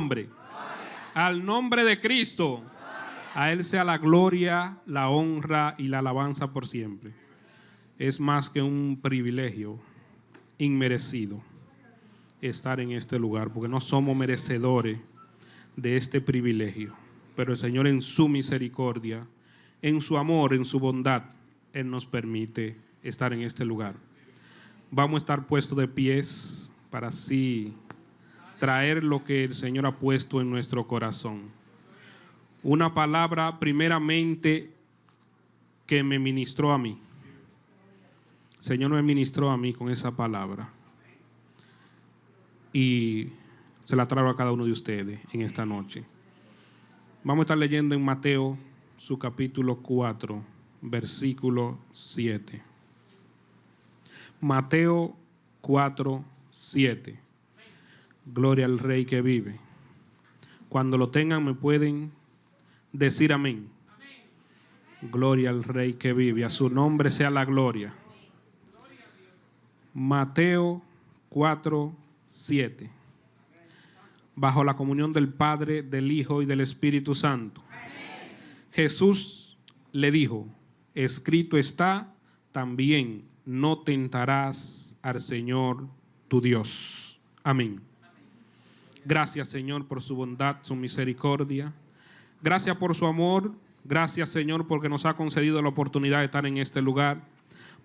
nombre. Al nombre de Cristo. A Él sea la gloria, la honra y la alabanza por siempre. Es más que un privilegio inmerecido estar en este lugar, porque no somos merecedores de este privilegio. Pero el Señor, en su misericordia, en su amor, en su bondad, Él nos permite estar en este lugar. Vamos a estar puestos de pies para así traer lo que el Señor ha puesto en nuestro corazón. Una palabra primeramente que me ministró a mí. El Señor me ministró a mí con esa palabra. Y se la traigo a cada uno de ustedes en esta noche. Vamos a estar leyendo en Mateo, su capítulo 4, versículo 7. Mateo 4, 7. Gloria al Rey que vive. Cuando lo tengan me pueden decir amén. Gloria al Rey que vive. A su nombre sea la gloria. Mateo 4, 7. Bajo la comunión del Padre, del Hijo y del Espíritu Santo. Jesús le dijo: escrito está también, no tentarás al Señor tu Dios. Amén. Gracias, Señor, por su bondad, su misericordia. Gracias por su amor. Gracias, Señor, porque nos ha concedido la oportunidad de estar en este lugar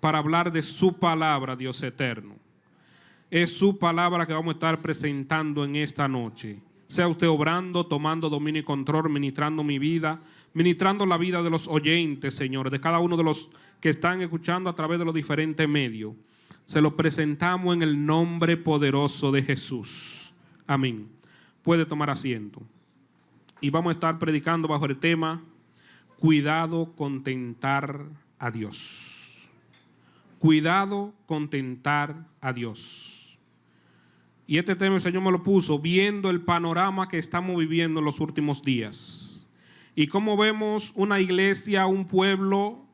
para hablar de su palabra, Dios eterno. Es su palabra que vamos a estar presentando en esta noche. Sea usted obrando, tomando dominio y control, ministrando mi vida, ministrando la vida de los oyentes, Señor, de cada uno de los que están escuchando a través de los diferentes medios. Se lo presentamos en el nombre poderoso de Jesús. Amén. Puede tomar asiento. Y vamos a estar predicando bajo el tema: cuidado con tentar a Dios. Cuidado con tentar a Dios. Y este tema el Señor me lo puso viendo el panorama que estamos viviendo en los últimos días. Y cómo vemos una iglesia, un pueblo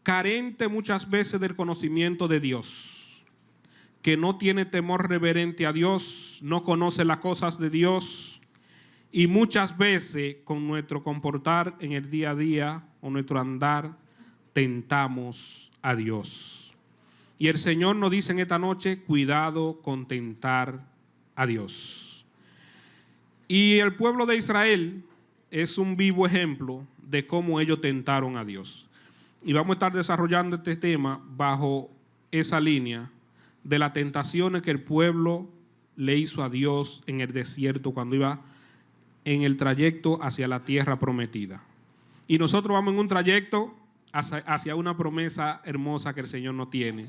carente muchas veces del conocimiento de Dios, que no tiene temor reverente a Dios, no conoce las cosas de Dios, y muchas veces con nuestro comportar en el día a día o nuestro andar tentamos a Dios. Y el Señor nos dice en esta noche: cuidado con tentar a Dios. Y el pueblo de Israel es un vivo ejemplo de cómo ellos tentaron a Dios. Y vamos a estar desarrollando este tema bajo esa línea de las tentaciones que el pueblo le hizo a Dios en el desierto cuando iba en el trayecto hacia la tierra prometida. Y nosotros vamos en un trayecto hacia una promesa hermosa que el Señor nos tiene.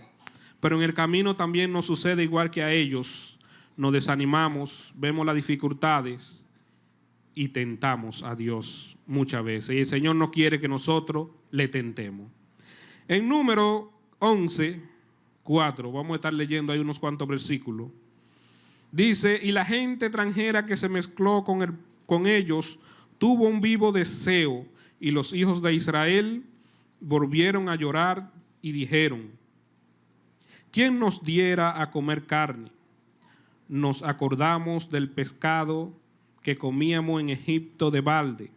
Pero en el camino también nos sucede igual que a ellos. Nos desanimamos, vemos las dificultades y tentamos a Dios muchas veces. Y el Señor no quiere que nosotros le tentemos. En Número 11, 4, vamos a estar leyendo ahí unos cuantos versículos. Dice: y la gente extranjera que se mezcló con ellos tuvo un vivo deseo, y los hijos de Israel volvieron a llorar y dijeron: ¿quién nos diera a comer carne? Nos acordamos del pescado que comíamos en Egipto de balde,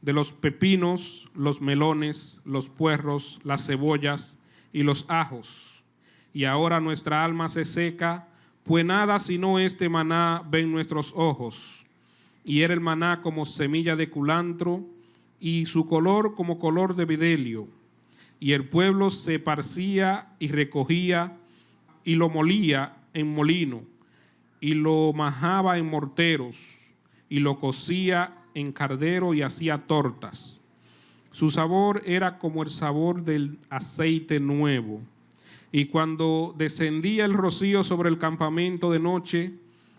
de los pepinos, los melones, los puerros, las cebollas y los ajos. Y ahora nuestra alma se seca, pues nada sino este maná ven nuestros ojos. Y era el maná como semilla de culantro, y su color como color de bdelio. Y el pueblo se parcía y recogía y lo molía en molino, y lo majaba en morteros, y lo cocía en cardero y hacía tortas. Su sabor era como el sabor del aceite nuevo. Y cuando descendía el rocío sobre el campamento de noche,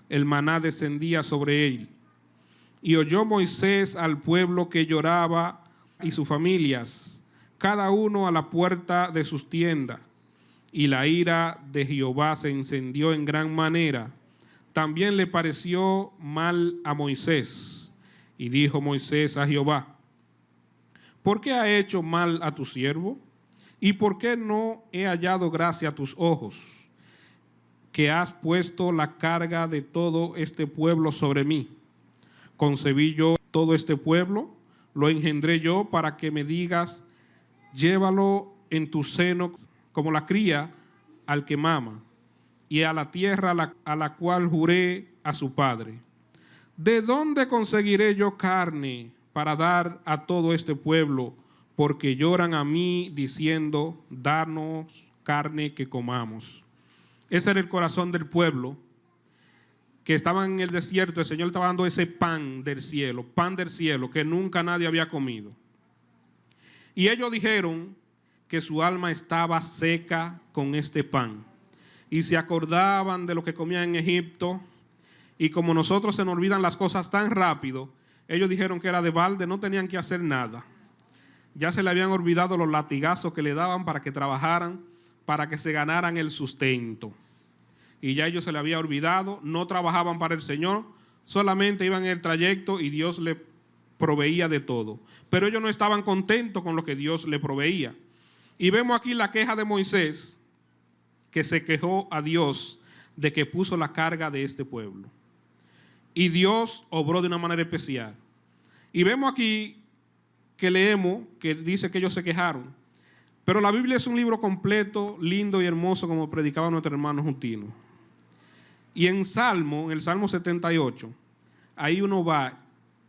el maná descendía sobre él. Y oyó Moisés al pueblo que lloraba y sus familias, cada uno a la puerta de sus tiendas. Y la ira de Jehová se encendió en gran manera. También le pareció mal a Moisés. Y dijo Moisés a Jehová: ¿por qué ha hecho mal a tu siervo? ¿Y por qué no he hallado gracia a tus ojos, que has puesto la carga de todo este pueblo sobre mí? concebí yo todo este pueblo, lo engendré yo para que me digas, llévalo en tu seno como la cría al que mama, y a la tierra a la cual juré a su padre. ¿De dónde conseguiré yo carne para dar a todo este pueblo? Porque lloran a mí diciendo, danos carne que comamos. Ese era el corazón del pueblo que estaban en el desierto. El Señor estaba dando ese pan del cielo que nunca nadie había comido. Y ellos dijeron que su alma estaba seca con este pan. Y se acordaban de lo que comían en Egipto. Y como nosotros se nos olvidan las cosas tan rápido, ellos dijeron que era de balde, no tenían que hacer nada. Ya se le habían olvidado los latigazos que le daban para que trabajaran, para que se ganaran el sustento. Y ya ellos se le había olvidado, no trabajaban para el Señor, solamente iban en el trayecto y Dios le proveía de todo. Pero ellos no estaban contentos con lo que Dios le proveía. Y vemos aquí la queja de Moisés, que se quejó a Dios de que puso la carga de este pueblo. Y Dios obró de una manera especial. Y vemos aquí que leemos, que dice que ellos se quejaron. Pero la Biblia es un libro completo, lindo y hermoso, como predicaba nuestro hermano Justino. Y en el Salmo 78, ahí uno va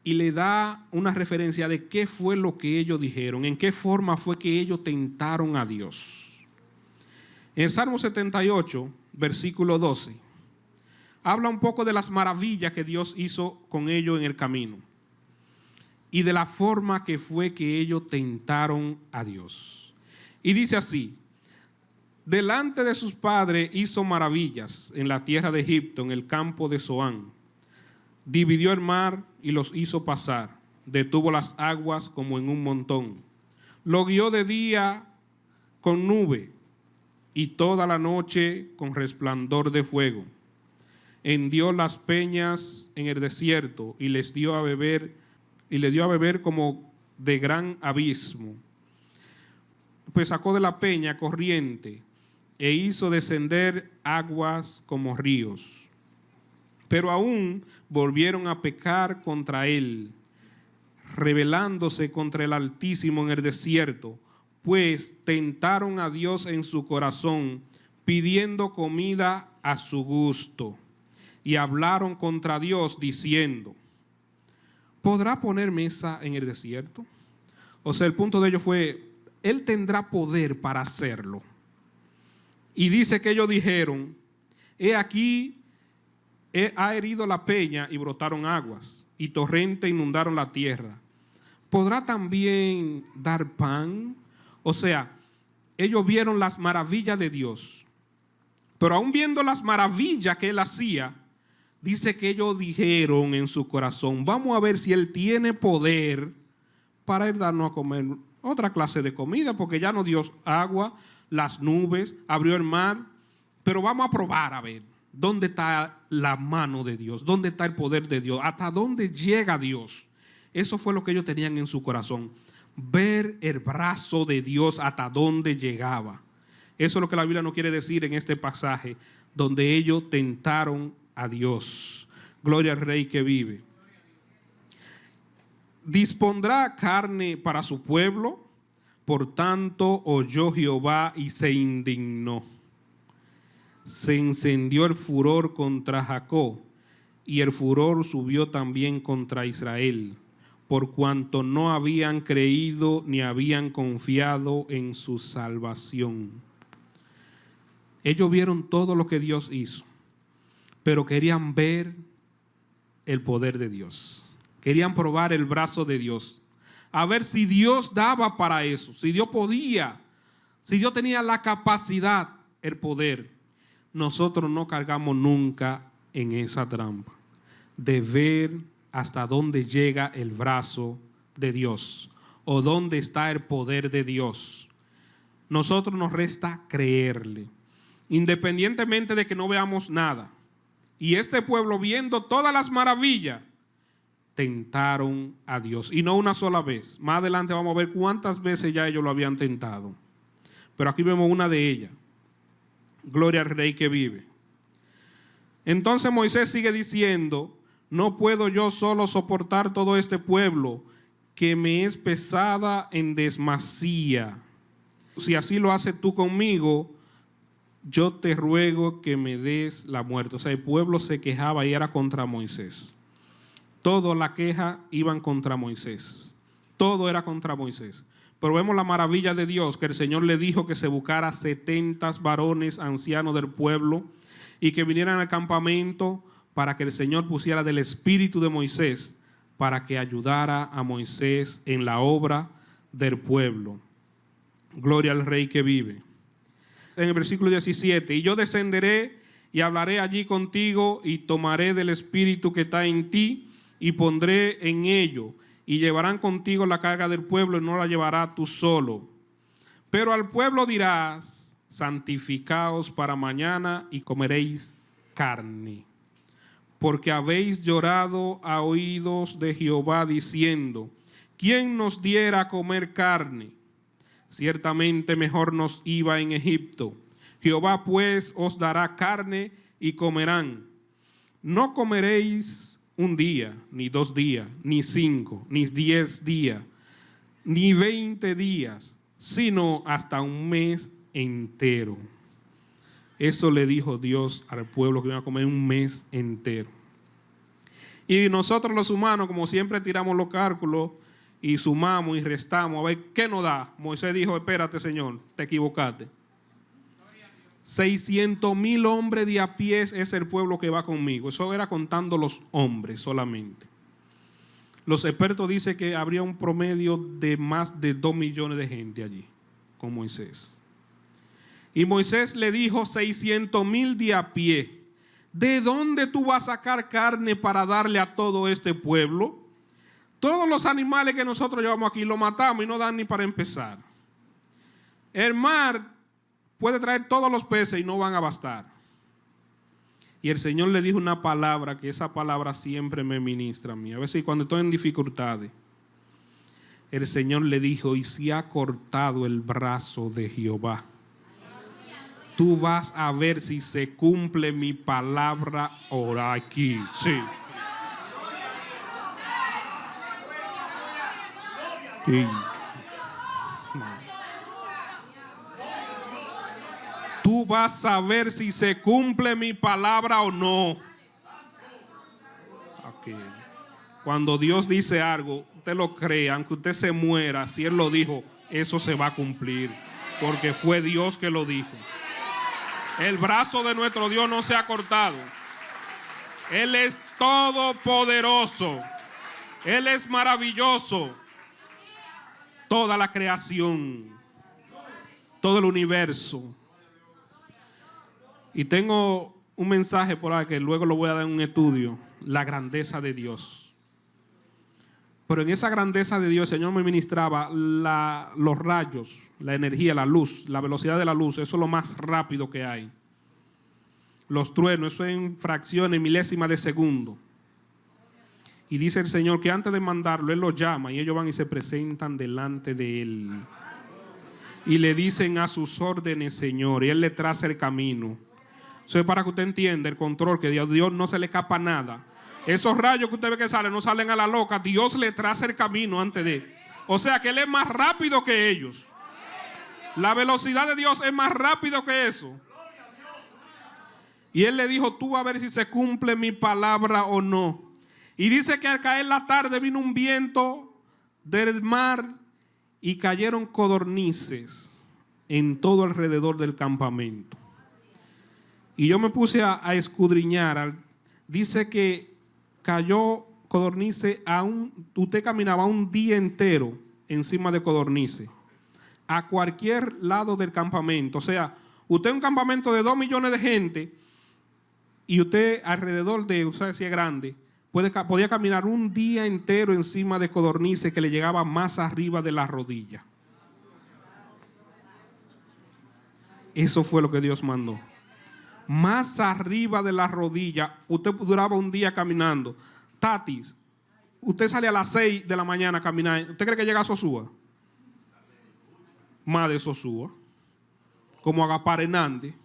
y le da una referencia de qué fue lo que ellos dijeron, en qué forma fue que ellos tentaron a Dios. En el Salmo 78, versículo 12, habla un poco de las maravillas que Dios hizo con ellos en el camino y de la forma que fue que ellos tentaron a Dios. Y dice así: delante de sus padres hizo maravillas en la tierra de Egipto, en el campo de Zoán. Dividió el mar y los hizo pasar. Detuvo las aguas como en un montón. Lo guió de día con nube y toda la noche con resplandor de fuego. Hendió las peñas en el desierto y les dio a beber, y le dio a beber como de gran abismo. Pues sacó de la peña corriente e hizo descender aguas como ríos. Pero aún volvieron a pecar contra él, rebelándose contra el Altísimo en el desierto, pues tentaron a Dios en su corazón, pidiendo comida a su gusto. Y hablaron contra Dios diciendo, ¿podrá poner mesa en el desierto? O sea, el punto de ellos fue, Él tendrá poder para hacerlo. Y dice que ellos dijeron, he aquí, ha herido la peña y brotaron aguas, y torrentes inundaron la tierra. ¿Podrá también dar pan? O sea, ellos vieron las maravillas de Dios, pero aún viendo las maravillas que Él hacía, dice que ellos dijeron en su corazón, vamos a ver si Él tiene poder para Él darnos a comer otra clase de comida, porque ya nos dio agua, las nubes, abrió el mar, pero vamos a probar a ver dónde está la mano de Dios, dónde está el poder de Dios, hasta dónde llega Dios. Eso fue lo que ellos tenían en su corazón, ver el brazo de Dios hasta dónde llegaba. Eso es lo que la Biblia nos quiere decir en este pasaje, donde ellos tentaron a Dios. Gloria al Rey que vive. Dispondrá carne para su pueblo, por tanto oyó Jehová y se indignó. Se encendió el furor contra Jacob, y el furor subió también contra Israel, por cuanto no habían creído ni habían confiado en su salvación. Ellos vieron todo lo que Dios hizo, pero querían ver el poder de Dios. Querían probar el brazo de Dios, a ver si Dios daba para eso, si Dios podía, si Dios tenía la capacidad, el poder. Nosotros no cargamos nunca en esa trampa de ver hasta dónde llega el brazo de Dios o dónde está el poder de Dios. Nosotros nos resta creerle, independientemente de que no veamos nada. Y este pueblo, viendo todas las maravillas, tentaron a Dios. Y no una sola vez. Más adelante vamos a ver cuántas veces ya ellos lo habían tentado. Pero aquí vemos una de ellas. Gloria al Rey que vive. Entonces Moisés sigue diciendo, No puedo yo solo soportar todo este pueblo, que me es pesada en demasía. Si así lo haces tú conmigo, yo te ruego que me des la muerte. O sea, el pueblo se quejaba y era contra Moisés. Toda la queja iban contra Moisés. Todo era contra Moisés. Pero vemos la maravilla de Dios, que el Señor le dijo que se buscara 70 varones ancianos del pueblo y que vinieran al campamento para que el Señor pusiera del espíritu de Moisés para que ayudara a Moisés en la obra del pueblo. Gloria al Rey que vive. En el versículo 17, y yo descenderé y hablaré allí contigo y tomaré del espíritu que está en ti y pondré en ello. Y llevarán contigo la carga del pueblo y no la llevarás tú solo. Pero al pueblo dirás, santificaos para mañana y comeréis carne. Porque habéis llorado a oídos de Jehová diciendo, ¿quién nos diera a comer carne? Ciertamente mejor nos iba en Egipto. Jehová pues os dará carne y comerán. No comeréis un día, ni 2 días, ni 5, ni 10 días, ni 20 días, sino hasta un mes entero. Eso le dijo Dios al pueblo, que iba a comer un mes entero. Y nosotros los humanos, como siempre, tiramos los cálculos y sumamos y restamos a ver qué nos da. Moisés dijo, espérate, Señor, te equivocaste. 600,000 hombres de a pie es el pueblo que va conmigo. Eso era contando los hombres solamente. Los expertos dicen que habría un promedio de más de 2 millones de gente allí con Moisés. Y Moisés le dijo 600,000 de a pie. ¿De dónde tú vas a sacar carne para darle a todo este pueblo? Todos los animales que nosotros llevamos aquí los matamos y no dan ni para empezar. El mar puede traer todos los peces y no van a bastar. Y el Señor le dijo una palabra, que esa palabra siempre me ministra a mí. A veces cuando estoy en dificultades, el Señor le dijo, y si ha cortado el brazo de Jehová, tú vas a ver si se cumple mi palabra ahora aquí. Sí. Sí. Tú vas a ver si se cumple mi palabra o no. Okay. Cuando Dios dice algo, usted lo cree, aunque usted se muera, si Él lo dijo, eso se va a cumplir, porque fue Dios que lo dijo. El brazo de nuestro Dios no se ha cortado. Él es todopoderoso. Él es maravilloso. Toda la creación, todo el universo. Y tengo un mensaje por ahí que luego lo voy a dar en un estudio. La grandeza de Dios. Pero en esa grandeza de Dios, el Señor me ministraba los rayos, la energía, la luz, la velocidad de la luz. Eso es lo más rápido que hay. Los truenos, eso es en fracciones, milésimas de segundo. Y dice el Señor que antes de mandarlo, Él los llama y ellos van y se presentan delante de Él. Y le dicen a sus órdenes, Señor, y Él le traza el camino. Eso es para que usted entienda el control, que a Dios no se le escapa nada. Esos rayos que usted ve que salen, no salen a la loca. Dios le traza el camino antes de. O sea que Él es más rápido que ellos. La velocidad de Dios es más rápido que eso. Y Él le dijo, tú vas a ver si se cumple mi palabra o no. Y dice que al caer la tarde vino un viento del mar y cayeron codornices en todo alrededor del campamento. Y yo me puse a escudriñar. Dice que cayó codornices, usted caminaba un día entero encima de codornices, a cualquier lado del campamento. O sea, usted en un campamento de 2 millones de gente y usted alrededor de, usted si es grande, podía caminar un día entero encima de codornices que le llegaba más arriba de la rodilla. Eso fue lo que Dios mandó. Más arriba de la rodilla, usted duraba un día caminando. Tatis, usted sale a las 6 de la mañana a caminar. ¿Usted cree que llega a Sosúa? Más de Sosúa. Como Agapar Hernández.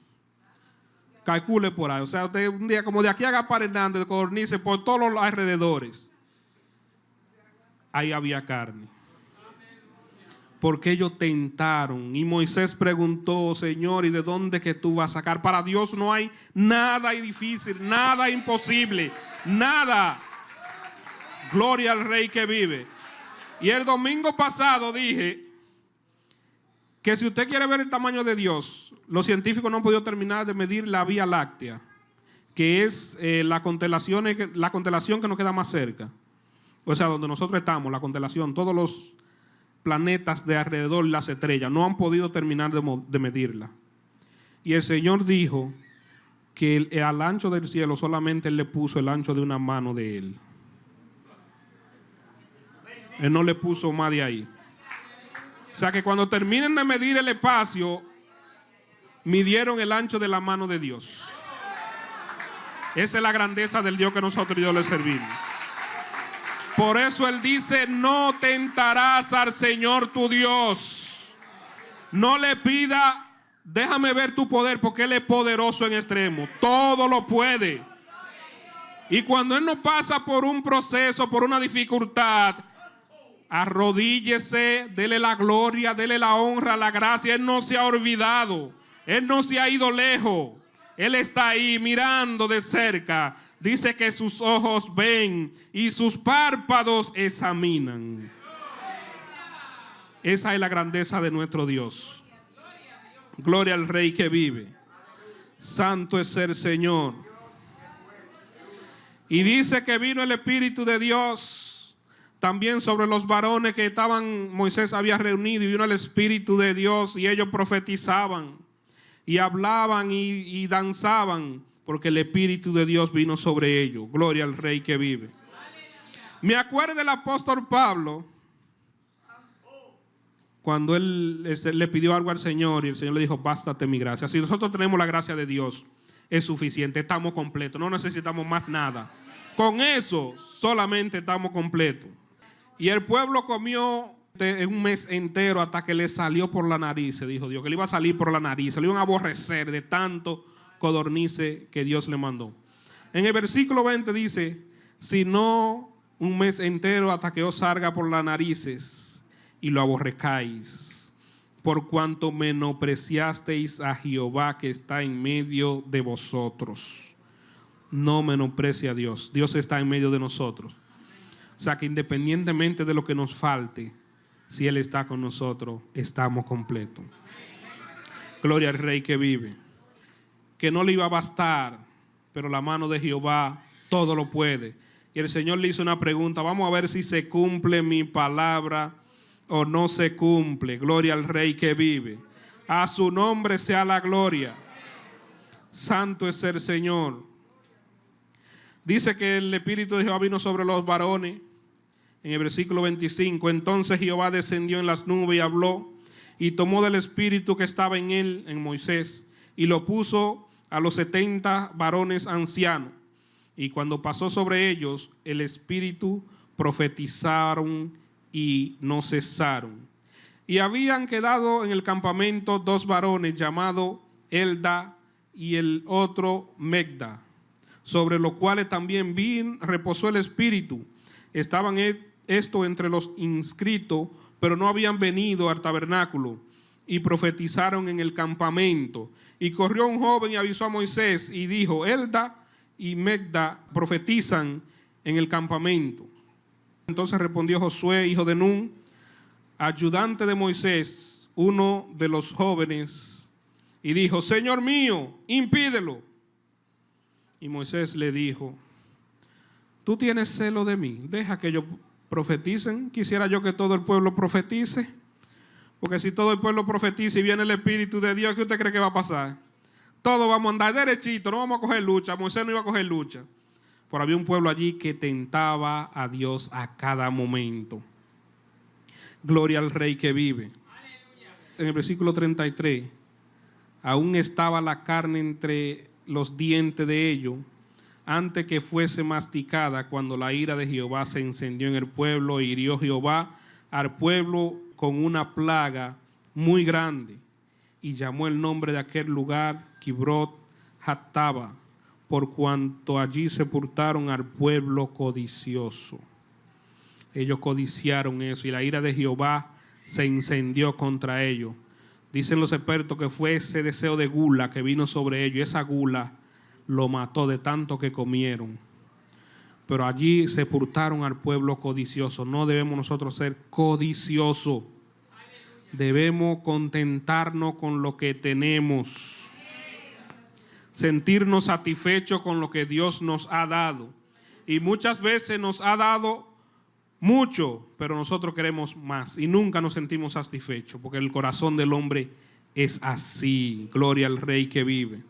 Calcule por ahí. O sea, usted un día como de aquí a Gaspar Hernández, de Codornices, por todos los alrededores. Ahí había carne. Porque ellos tentaron. Y Moisés preguntó, Señor, ¿y de dónde que tú vas a sacar? Para Dios no hay nada difícil, nada imposible, nada. Gloria al Rey que vive. Y el domingo pasado dije que si usted quiere ver el tamaño de Dios, los científicos no han podido terminar de medir la Vía Láctea, que es la constelación que nos queda más cerca. O sea, donde nosotros estamos, la constelación, todos los planetas de alrededor, las estrellas, no han podido terminar de medirla. Y el Señor dijo que al ancho del cielo solamente Él le puso el ancho de una mano de Él. Él no le puso más de ahí. O sea que cuando terminen de medir el espacio, midieron el ancho de la mano de Dios. Esa es la grandeza del Dios que nosotros y Dios le servimos. Por eso Él dice, no tentarás al Señor tu Dios. No le pida, déjame ver tu poder, porque Él es poderoso en extremo. Todo lo puede. Y cuando Él nos pasa por un proceso, por una dificultad, arrodíllese, dele la gloria, dele la honra, la gracia. Él no se ha olvidado. Él no se ha ido lejos. Él está ahí mirando de cerca. Dice que sus ojos ven y sus párpados examinan. Esa es la grandeza de nuestro Dios. Gloria al Rey que vive. Santo es el Señor. Y dice que vino el Espíritu de Dios también sobre los varones que Moisés había reunido, y vino el Espíritu de Dios y ellos profetizaban y hablaban y danzaban, porque el Espíritu de Dios vino sobre ellos. Gloria al Rey que vive. Me acuerdo del apóstol Pablo, cuando él le pidió algo al Señor y el Señor le dijo, bástate mi gracia. Si nosotros tenemos la gracia de Dios, es suficiente, estamos completos, no necesitamos más nada. Con eso solamente estamos completos. Y el pueblo comió un mes entero hasta que le salió por la nariz, dijo Dios, que le iba a salir por la nariz, se le iban a aborrecer de tanto codornices que Dios le mandó. En el versículo 20 dice, si no un mes entero hasta que os salga por las narices y lo aborrecáis, por cuanto menospreciasteis a Jehová que está en medio de vosotros. No menosprecie a Dios, Dios está en medio de nosotros. O sea que independientemente de lo que nos falte, si Él está con nosotros, estamos completos. Gloria al Rey que vive. Que no le iba a bastar, pero la mano de Jehová todo lo puede. Y el Señor le hizo una pregunta, vamos a ver si se cumple mi palabra o no se cumple. Gloria al Rey que vive. A su nombre sea la gloria. Santo es el Señor. Dice que el Espíritu de Jehová vino sobre los varones. En el versículo 25, entonces Jehová descendió en las nubes y habló, y tomó del Espíritu que estaba en él, en Moisés, y lo puso a los 70 varones ancianos. Y cuando pasó sobre ellos, el Espíritu profetizaron y no cesaron. Y habían quedado en el campamento 2 varones llamados Elda y el otro Megda, sobre los cuales también reposó el Espíritu. Estaban esto entre los inscritos, pero no habían venido al tabernáculo, y profetizaron en el campamento. Y corrió un joven y avisó a Moisés y dijo, Elda y Megda profetizan en el campamento. Entonces respondió Josué, hijo de Nun, ayudante de Moisés, uno de los jóvenes, y dijo, Señor mío, impídelo. Y Moisés le dijo, tú tienes celo de mí, deja que ellos profeticen. Quisiera yo que todo el pueblo profetice, porque si todo el pueblo profetiza y viene el Espíritu de Dios, ¿qué usted cree que va a pasar? Todos vamos a andar derechito, no vamos a coger lucha. Moisés no iba a coger lucha, pero había un pueblo allí que tentaba a Dios a cada momento. Gloria al Rey que vive. Aleluya. En el versículo 33, aún estaba la carne entre los dientes de ellos, antes que fuese masticada, cuando la ira de Jehová se encendió en el pueblo, e hirió Jehová al pueblo con una plaga muy grande, y llamó el nombre de aquel lugar Kibrot jactaba, por cuanto allí sepultaron al pueblo codicioso. Ellos codiciaron eso y la ira de Jehová se incendió contra ellos. Dicen los expertos que fue ese deseo de gula que vino sobre ellos. Esa gula lo mató de tanto que comieron. Pero allí sepultaron al pueblo codicioso. No debemos nosotros ser codiciosos. Debemos contentarnos con lo que tenemos. Sentirnos satisfechos con lo que Dios nos ha dado. Y muchas veces nos ha dado mucho, pero nosotros queremos más y nunca nos sentimos satisfechos, porque el corazón del hombre es así. Gloria al Rey que vive.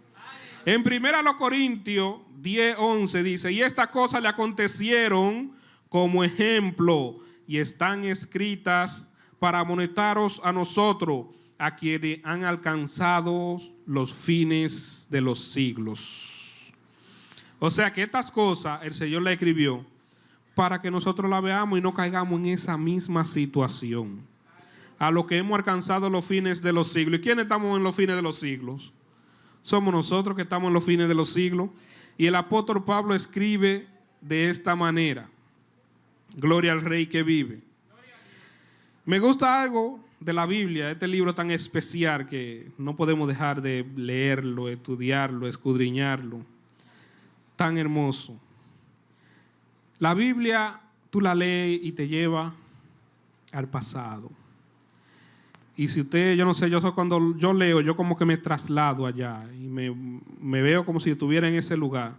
En 1 Corintios 10:11 dice: y estas cosas le acontecieron como ejemplo y están escritas para amonestaros a nosotros, a quienes han alcanzado los fines de los siglos. O sea que estas cosas el Señor las escribió para que nosotros la veamos y no caigamos en esa misma situación. A lo que hemos alcanzado los fines de los siglos. ¿Y quiénes estamos en los fines de los siglos? Somos nosotros que estamos en los fines de los siglos. Y el apóstol Pablo escribe de esta manera. Gloria al Rey que vive. Me gusta algo de la Biblia, este libro tan especial que no podemos dejar de leerlo, estudiarlo, escudriñarlo. Tan hermoso. La Biblia, tú la lees y te lleva al pasado. Y si usted, yo no sé, cuando yo leo, yo como que me traslado allá y me veo como si estuviera en ese lugar.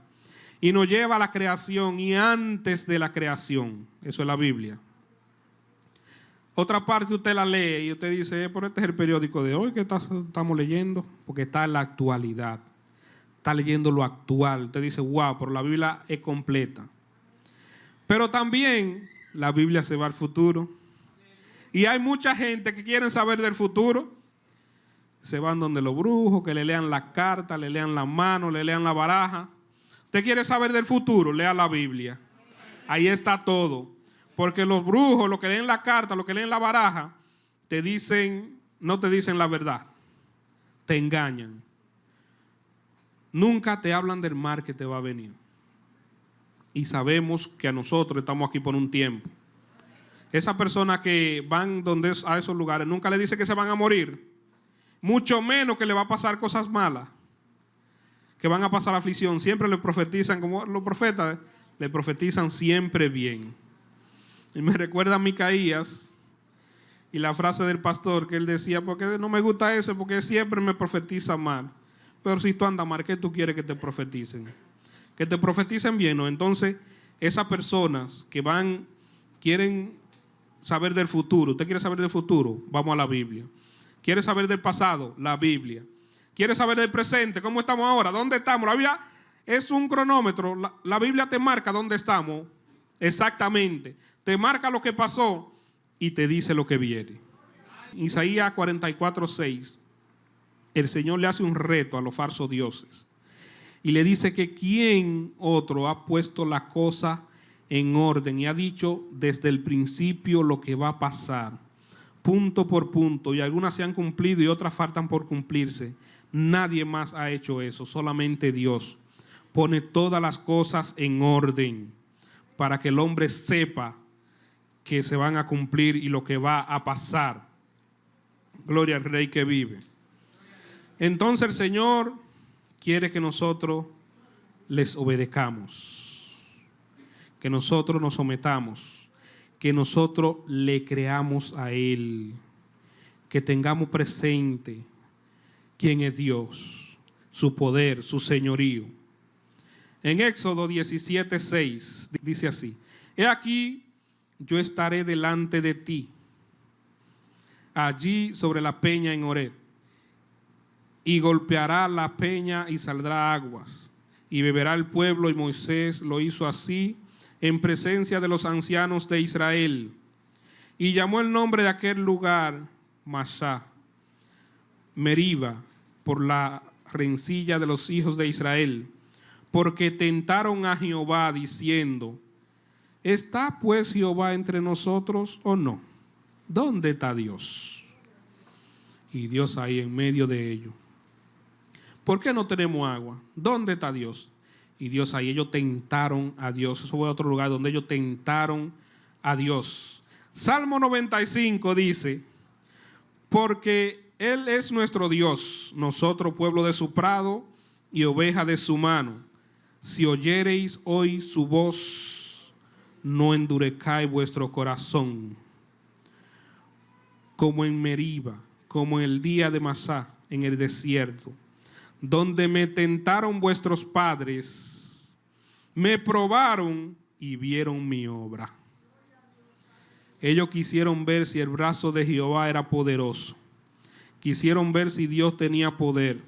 Y nos lleva a la creación y antes de la creación. Eso es la Biblia. Otra parte usted la lee y usted dice, pero este es el periódico de hoy que estamos leyendo, porque está en la actualidad. Está leyendo lo actual. Usted dice, wow, pero la Biblia es completa. Pero también la Biblia se va al futuro. Y hay mucha gente que quiere saber del futuro. Se van donde los brujos, que le lean las cartas, le lean las manos, le lean la baraja. ¿Usted quiere saber del futuro? Lea la Biblia. Ahí está todo. Porque los brujos, los que leen la carta, los que leen la baraja, te dicen, no te dicen la verdad. Te engañan. Nunca te hablan del mal que te va a venir. Y sabemos que a nosotros estamos aquí por un tiempo. Esas personas que van a esos lugares nunca le dicen que se van a morir. Mucho menos que le va a pasar cosas malas. Que van a pasar aflicción. Siempre le profetizan, como los profetas, le profetizan siempre bien. Y me recuerda a Micaías y la frase del pastor que él decía, porque no me gusta ese, porque siempre me profetiza mal. Pero si tú andas mal, ¿qué tú quieres que te profeticen? Que te profeticen bien, ¿no? Entonces, esas personas que quieren saber del futuro. ¿Usted quiere saber del futuro? Vamos a la Biblia. ¿Quiere saber del pasado? La Biblia. ¿Quiere saber del presente? ¿Cómo estamos ahora? ¿Dónde estamos? La Biblia es un cronómetro. La Biblia te marca dónde estamos exactamente. Te marca lo que pasó y te dice lo que viene. Isaías 44:6. El Señor le hace un reto a los falsos dioses. Y le dice que quién otro ha puesto la cosa en orden y ha dicho desde el principio lo que va a pasar, punto por punto, y algunas se han cumplido y otras faltan por cumplirse. Nadie más ha hecho eso, solamente Dios. Pone todas las cosas en orden para que el hombre sepa que se van a cumplir y lo que va a pasar. Gloria al Rey que vive. Entonces el Señor quiere que nosotros les obedezcamos, que nosotros nos sometamos, que nosotros le creamos a Él, que tengamos presente quién es Dios, su poder, su señorío. En Éxodo 17:6 dice así: he aquí, yo estaré delante de ti, allí sobre la peña en Horeb, y golpeará la peña y saldrá aguas, y beberá el pueblo, y Moisés lo hizo así en presencia de los ancianos de Israel. Y llamó el nombre de aquel lugar Masá, Meriba, por la rencilla de los hijos de Israel, porque tentaron a Jehová diciendo: ¿está pues Jehová entre nosotros o no? ¿Dónde está Dios? Y Dios ahí en medio de ellos. ¿por qué no tenemos agua? ¿Dónde está Dios? Y Dios ahí, ellos tentaron a Dios. Eso fue otro lugar donde ellos tentaron a Dios. Salmo 95 dice, porque Él es nuestro Dios, nosotros pueblo de su prado y oveja de su mano. Si oyereis hoy su voz, no endurezcáis vuestro corazón, como en Meriba, como en el día de Masá, en el desierto, donde me tentaron vuestros padres, me probaron y vieron mi obra. Ellos quisieron ver si el brazo de Jehová era poderoso. Quisieron ver si Dios tenía poder.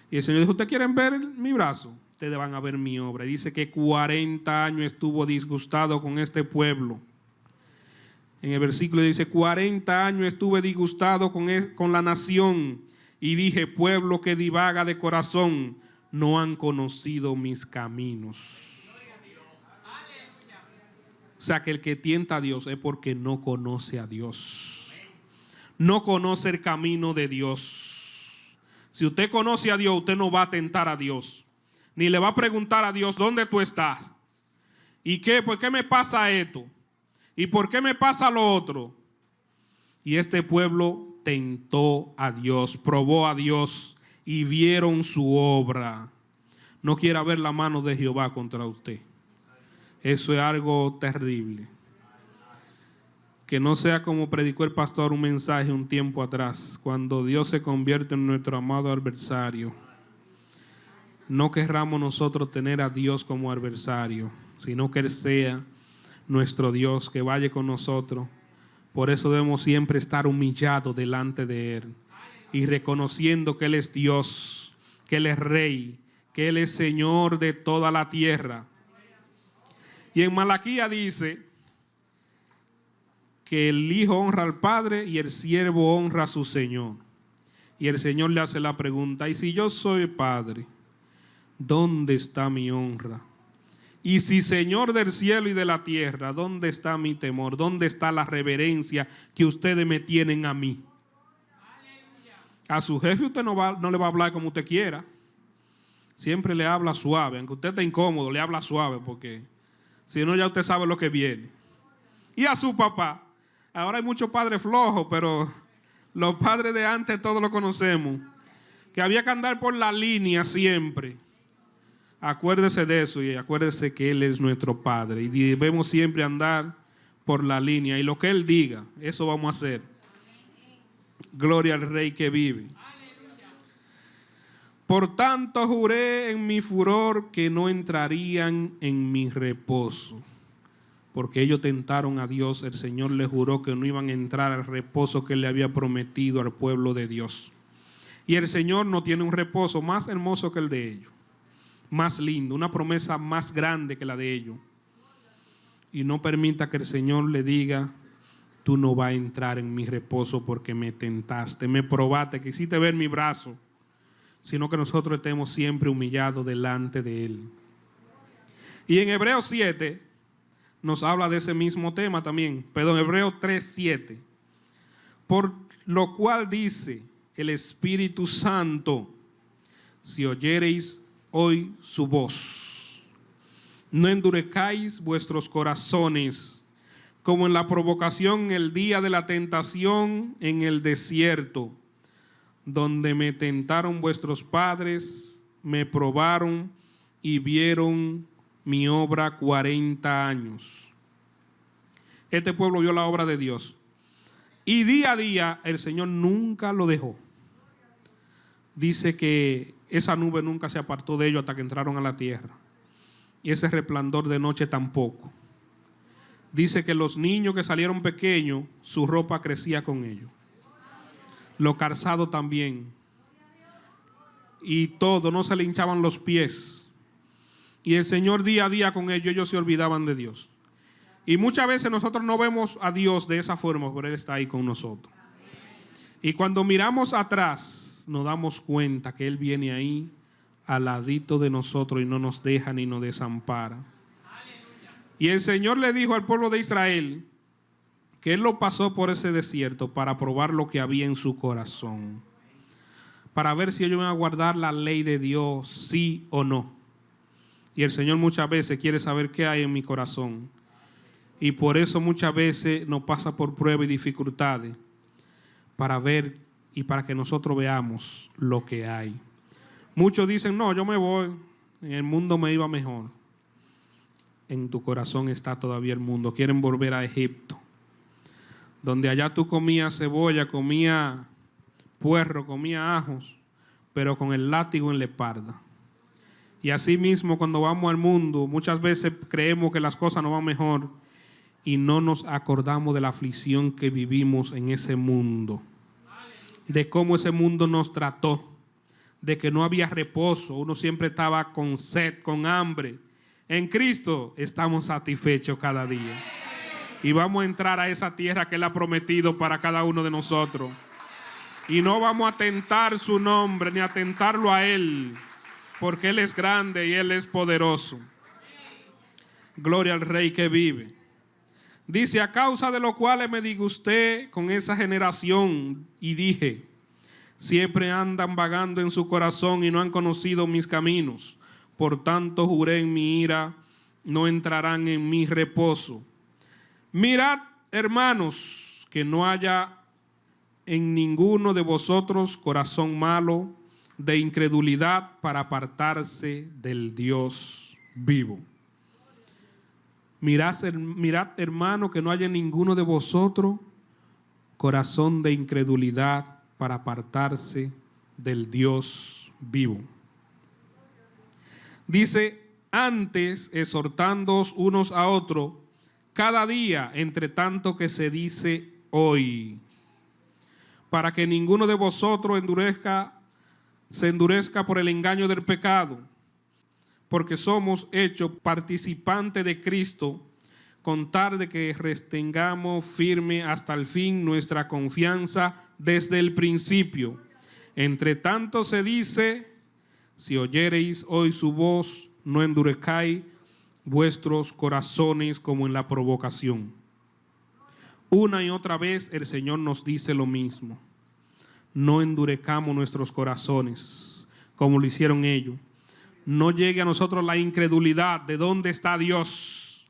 Y el Señor dijo, ¿ustedes quieren ver mi brazo? Ustedes van a ver mi obra. Y dice que 40 años estuvo disgustado con este pueblo. En el versículo dice, 40 años estuve disgustado con la nación. Y dije, pueblo que divaga de corazón, no han conocido mis caminos. O sea que el que tienta a Dios es porque no conoce a Dios. No conoce el camino de Dios. Si usted conoce a Dios, usted no va a tentar a Dios. Ni le va a preguntar a Dios, ¿dónde tú estás? ¿Y qué? ¿Por qué me pasa esto? ¿Y por qué me pasa lo otro? Y este pueblo tentó a Dios, probó a Dios y vieron su obra. No quiera ver la mano de Jehová contra usted. Eso es algo terrible. Que no sea como predicó el pastor un mensaje un tiempo atrás, cuando Dios se convierte en nuestro amado adversario. No querramos nosotros tener a Dios como adversario, sino que Él sea nuestro Dios, que vaya con nosotros. Por eso debemos siempre estar humillados delante de Él y reconociendo que Él es Dios, que Él es Rey, que Él es Señor de toda la tierra. Y en Malaquía dice que el hijo honra al padre y el siervo honra a su señor. Y el Señor le hace la pregunta, ¿y si yo soy padre, dónde está mi honra? Y si Señor del cielo y de la tierra, ¿dónde está mi temor? ¿Dónde está la reverencia que ustedes me tienen a mí? A su jefe usted no le va a hablar como usted quiera. Siempre le habla suave. Aunque usted esté incómodo, le habla suave porque si no ya usted sabe lo que viene. Y a su papá. Ahora hay muchos padres flojos, pero los padres de antes todos lo conocemos. Que había que andar por la línea siempre. Acuérdese de eso y acuérdese que Él es nuestro Padre. Y debemos siempre andar por la línea. Y lo que Él diga, eso vamos a hacer. Gloria al Rey que vive. Por tanto juré en mi furor que no entrarían en mi reposo. Porque ellos tentaron a Dios, el Señor les juró que no iban a entrar al reposo que Él le había prometido al pueblo de Dios. Y el Señor no tiene un reposo más hermoso que el de ellos. Más lindo, una promesa más grande que la de ellos. Y no permita que el Señor le diga, tú no vas a entrar en mi reposo porque me tentaste, me probaste, quisiste ver mi brazo. Sino que nosotros estemos siempre humillados delante de Él. Y en Hebreos 7 nos habla de ese mismo tema también. Perdón, Hebreos 3:7. Por lo cual dice el Espíritu Santo, si oyereis hoy su voz, no endurezcáis vuestros corazones, como en la provocación en el día de la tentación en el desierto, donde me tentaron vuestros padres, me probaron y vieron mi obra 40 años. Este pueblo vio la obra de Dios. Y día a día el Señor nunca lo dejó. Dice que esa nube nunca se apartó de ellos hasta que entraron a la tierra. Y ese resplandor de noche tampoco. Dice que los niños que salieron pequeños, su ropa crecía con ellos. Los calzados también. Y todo, no se le hinchaban los pies. Y el Señor día a día con ellos se olvidaban de Dios. Y muchas veces nosotros no vemos a Dios de esa forma, pero Él está ahí con nosotros. Y cuando miramos atrás, nos damos cuenta que Él viene ahí al ladito de nosotros y no nos deja ni nos desampara. Y el Señor le dijo al pueblo de Israel que Él lo pasó por ese desierto para probar lo que había en su corazón. para ver si ellos van a guardar la ley de Dios, sí o no. Y el Señor muchas veces quiere saber qué hay en mi corazón. Y por eso muchas veces nos pasa por pruebas y dificultades, para ver y para que nosotros veamos lo que hay. Muchos dicen, no, yo me voy, en el mundo me iba mejor. En tu corazón está todavía el mundo. Quieren volver a Egipto, donde allá tú comías cebolla, comías puerro, comías ajos, pero con el látigo en la espalda. Y así mismo cuando vamos al mundo, muchas veces creemos que las cosas no van mejor y no nos acordamos de la aflicción que vivimos en ese mundo, de cómo ese mundo nos trató, de que no había reposo, uno siempre estaba con sed, con hambre. En Cristo estamos satisfechos cada día y vamos a entrar a esa tierra que Él ha prometido para cada uno de nosotros, y no vamos a tentar su nombre ni a tentarlo a Él, porque Él es grande y Él es poderoso. Gloria al Rey que vive. Dice, a causa de lo cual me disgusté con esa generación y dije, siempre andan vagando en su corazón y no han conocido mis caminos. Por tanto juré en mi ira, no entrarán en mi reposo. Mirad, hermanos, que no haya en ninguno de vosotros corazón malo de incredulidad para apartarse del Dios vivo. Mirad, hermano, que no haya en ninguno de vosotros corazón de incredulidad para apartarse del Dios vivo. Dice, antes exhortándoos unos a otros cada día, entre tanto que se dice hoy, para que ninguno de vosotros se endurezca por el engaño del pecado, porque somos hechos participantes de Cristo, con tal de que retengamos firme hasta el fin nuestra confianza desde el principio. Entre tanto se dice, si oyereis hoy su voz, no endurezcáis vuestros corazones como en la provocación. Una y otra vez el Señor nos dice lo mismo. No endurezcamos nuestros corazones como lo hicieron ellos. No llegue a nosotros la incredulidad de dónde está Dios.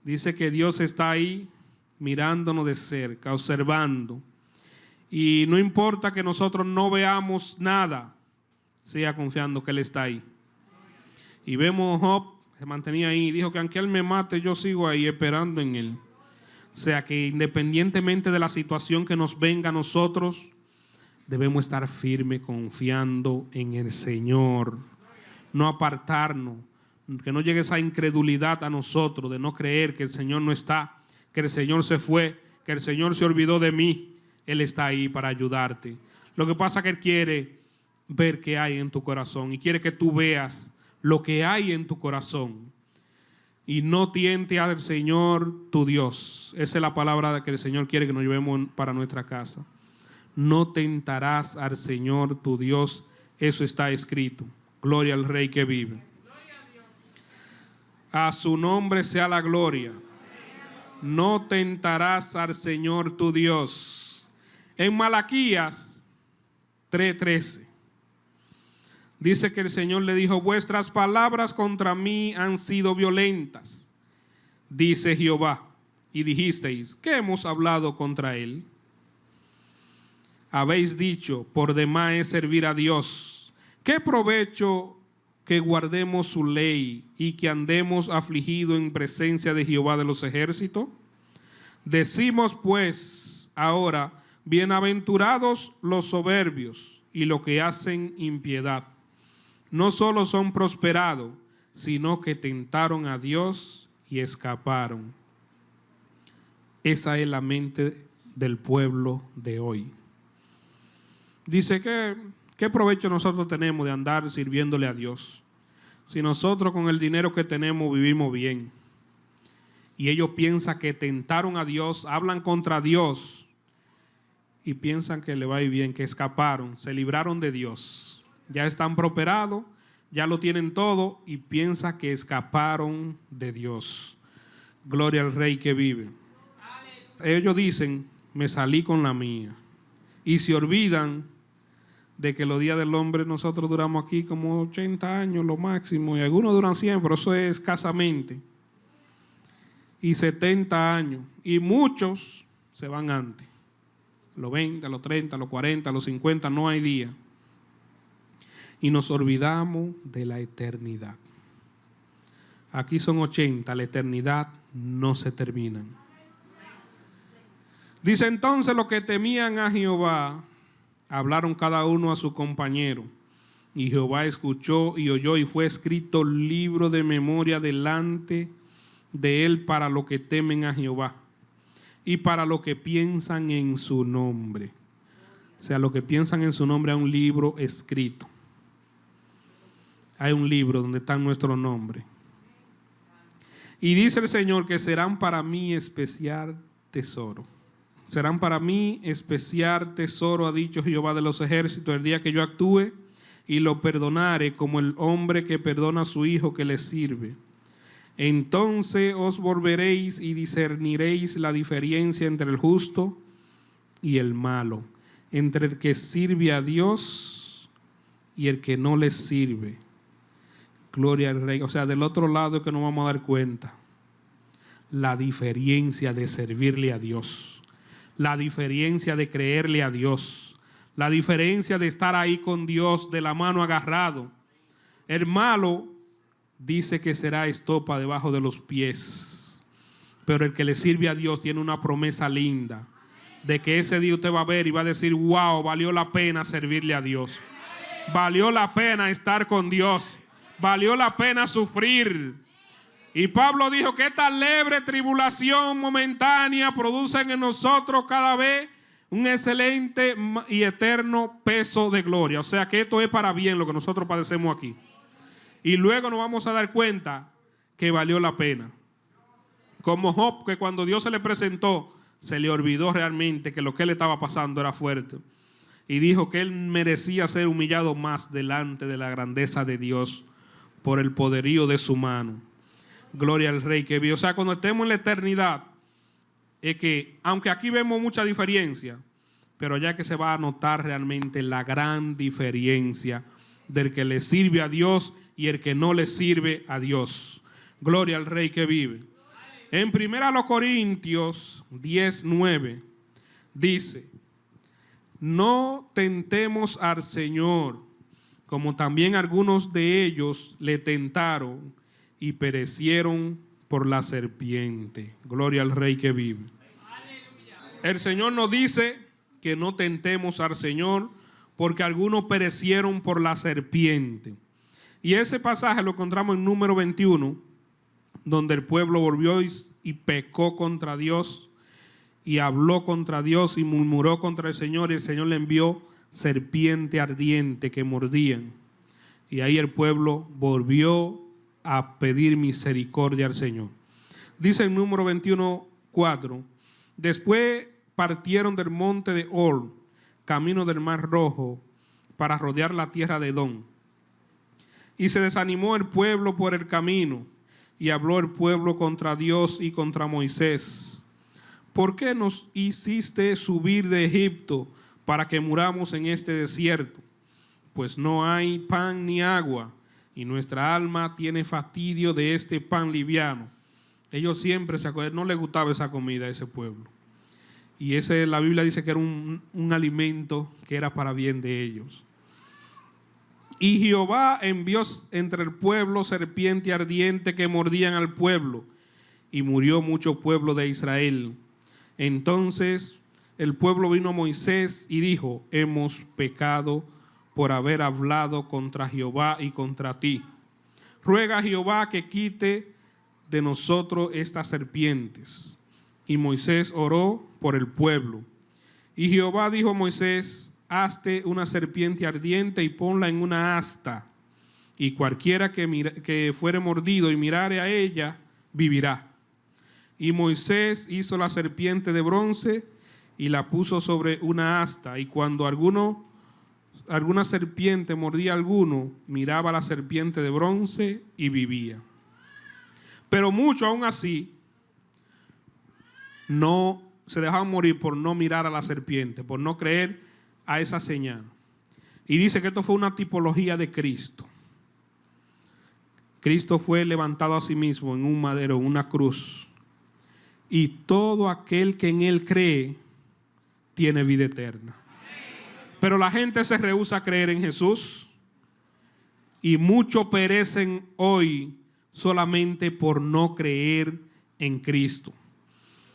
Dice que Dios está ahí mirándonos de cerca, observando. Y no importa que nosotros no veamos nada, siga confiando que Él está ahí. Y vemos Job, se mantenía ahí, dijo que aunque Él me mate, yo sigo ahí esperando en Él. O sea que independientemente de la situación que nos venga a nosotros, debemos estar firmes confiando en el Señor. No apartarnos, que no llegue esa incredulidad a nosotros de no creer que el Señor no está, que el Señor se fue, que el Señor se olvidó de mí. Él está ahí para ayudarte. Lo que pasa es que Él quiere ver qué hay en tu corazón y quiere que tú veas lo que hay en tu corazón y no tiente al Señor tu Dios. Esa es la palabra que el Señor quiere que nos llevemos para nuestra casa. No tentarás al Señor tu Dios, eso está escrito. Gloria al Rey que vive. A su nombre sea la gloria. No tentarás al Señor tu Dios. En Malaquías 3:13 dice que el Señor le dijo, vuestras palabras contra mí han sido violentas, dice Jehová, y dijisteis, ¿qué hemos hablado contra él? Habéis dicho, por demás es servir a Dios. ¿Qué provecho que guardemos su ley y que andemos afligidos en presencia de Jehová de los ejércitos? Decimos pues ahora, bienaventurados los soberbios y los que hacen impiedad. No solo son prosperados, sino que tentaron a Dios y escaparon. Esa es la mente del pueblo de hoy. Dice que ¿qué provecho nosotros tenemos de andar sirviéndole a Dios? Si nosotros con el dinero que tenemos vivimos bien. Y ellos piensan que tentaron a Dios, hablan contra Dios y piensan que le va a ir bien, que escaparon, se libraron de Dios. Ya están prosperados, ya lo tienen todo y piensan que escaparon de Dios. Gloria al Rey que vive. Ellos dicen, me salí con la mía. Y se olvidan de que los días del hombre nosotros duramos aquí como 80 años lo máximo, y algunos duran 100, pero eso es escasamente, y 70 años, y muchos se van antes, los 20, los 30, los 40, los 50, no hay día, y nos olvidamos de la eternidad. Aquí son 80, la eternidad no se termina. Dice entonces los que temían a Jehová, hablaron cada uno a su compañero, y Jehová escuchó y oyó, y fue escrito libro de memoria delante de él para los que temen a Jehová y para los que piensan en su nombre. O sea, los que piensan en su nombre, hay un libro escrito. Hay un libro donde están nuestros nombres. Y dice el Señor que serán para mí especial tesoro. Serán para mí especial tesoro, ha dicho Jehová de los ejércitos, el día que yo actúe y lo perdonare como el hombre que perdona a su hijo que le sirve. Entonces os volveréis y discerniréis la diferencia entre el justo y el malo, entre el que sirve a Dios y el que no le sirve. Gloria al Rey. O sea, del otro lado es que nos vamos a dar cuenta la diferencia de servirle a Dios. La diferencia de creerle a Dios, la diferencia de estar ahí con Dios de la mano agarrado. El malo dice que será estopa debajo de los pies, pero el que le sirve a Dios tiene una promesa linda de que ese día usted va a ver y va a decir: wow, valió la pena servirle a Dios, valió la pena estar con Dios, valió la pena sufrir. Y Pablo dijo que esta leve tribulación momentánea producen en nosotros cada vez un excelente y eterno peso de gloria. O sea que esto es para bien lo que nosotros padecemos aquí. Y luego nos vamos a dar cuenta que valió la pena. Como Job, que cuando Dios se le presentó, se le olvidó realmente que lo que le estaba pasando era fuerte. Y dijo que él merecía ser humillado más delante de la grandeza de Dios por el poderío de su mano. Gloria al Rey que vio. O sea, cuando estemos en la eternidad, es que, aunque aquí vemos mucha diferencia, pero ya que se va a notar realmente la gran diferencia del que le sirve a Dios y el que no le sirve a Dios. Gloria al Rey que vive. En 1 Corintios 10:9 dice: no tentemos al Señor, como también algunos de ellos le tentaron y perecieron por la serpiente. Gloria al Rey que vive. El Señor nos dice que no tentemos al Señor porque algunos perecieron por la serpiente. Y ese pasaje lo encontramos en Número 21, donde el pueblo volvió y pecó contra Dios y habló contra Dios y murmuró contra el Señor, y el Señor le envió serpiente ardiente que mordían. Y ahí el pueblo volvió a pedir misericordia al Señor. Dice en Número 21:4: después partieron del monte de Or, camino del Mar Rojo, para rodear la tierra de Edom. Y se desanimó el pueblo por el camino, y habló el pueblo contra Dios y contra Moisés: ¿por qué nos hiciste subir de Egipto para que muramos en este desierto? Pues no hay pan ni agua, y nuestra alma tiene fastidio de este pan liviano. Ellos siempre se acuerdan, no les gustaba esa comida a ese pueblo. Y la Biblia dice que era un alimento que era para bien de ellos. Y Jehová envió entre el pueblo serpiente ardiente que mordían al pueblo, y murió mucho pueblo de Israel. Entonces el pueblo vino a Moisés y dijo: hemos pecado por haber hablado contra Jehová y contra ti. Ruega a Jehová que quite de nosotros estas serpientes. Y Moisés oró por el pueblo. Y Jehová dijo a Moisés: hazte una serpiente ardiente y ponla en una asta, y cualquiera que fuere mordido y mirare a ella, vivirá. Y Moisés hizo la serpiente de bronce y la puso sobre una asta, y cuando alguna serpiente mordía a alguno, miraba a la serpiente de bronce y vivía. Pero muchos aún así no se dejaban morir por no mirar a la serpiente, por no creer a esa señal. Y dice que esto fue una tipología de Cristo. Cristo fue levantado a sí mismo en un madero, en una cruz. Y todo aquel que en Él cree tiene vida eterna. Pero la gente se rehúsa a creer en Jesús. Y muchos perecen hoy solamente por no creer en Cristo.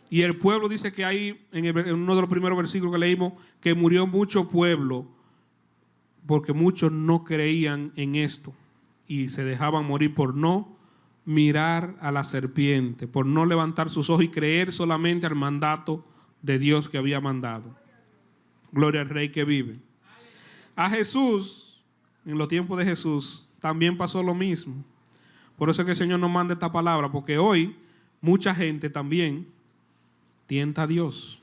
Y el pueblo dice que hay, en uno de los primeros versículos que leímos, que murió mucho pueblo porque muchos no creían en esto y se dejaban morir por no mirar a la serpiente, por no levantar sus ojos y creer solamente al mandato de Dios que había mandado. Gloria al Rey que vive. A Jesús, en los tiempos de Jesús, también pasó lo mismo. Por eso es que el Señor nos manda esta palabra, porque hoy mucha gente también tienta a Dios.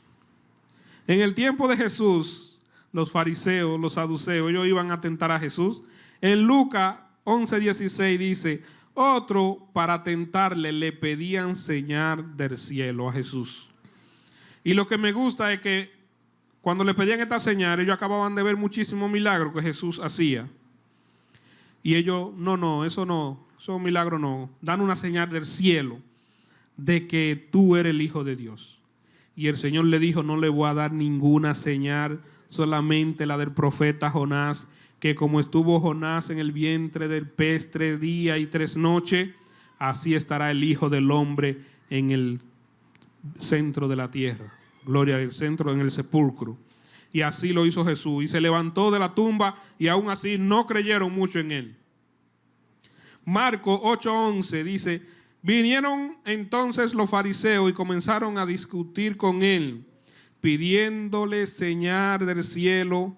En el tiempo de Jesús, los fariseos, los saduceos, ellos iban a tentar a Jesús. En Lucas 11:16 dice, otro para tentarle le pedían señal del cielo a Jesús. Y lo que me gusta es que cuando le pedían esta señal, ellos acababan de ver muchísimos milagros que Jesús hacía. Y ellos, no, eso es un milagro no. Dan una señal del cielo de que tú eres el Hijo de Dios. Y el Señor le dijo, no le voy a dar ninguna señal, solamente la del profeta Jonás, que como estuvo Jonás en el vientre del pez 3 días y 3 noches, así estará el Hijo del Hombre en el centro de la tierra. Gloria al centro, en el sepulcro. Y así lo hizo Jesús. Y se levantó de la tumba y aún así no creyeron mucho en él. Marcos 8:11 dice, vinieron entonces los fariseos y comenzaron a discutir con él, pidiéndole señal del cielo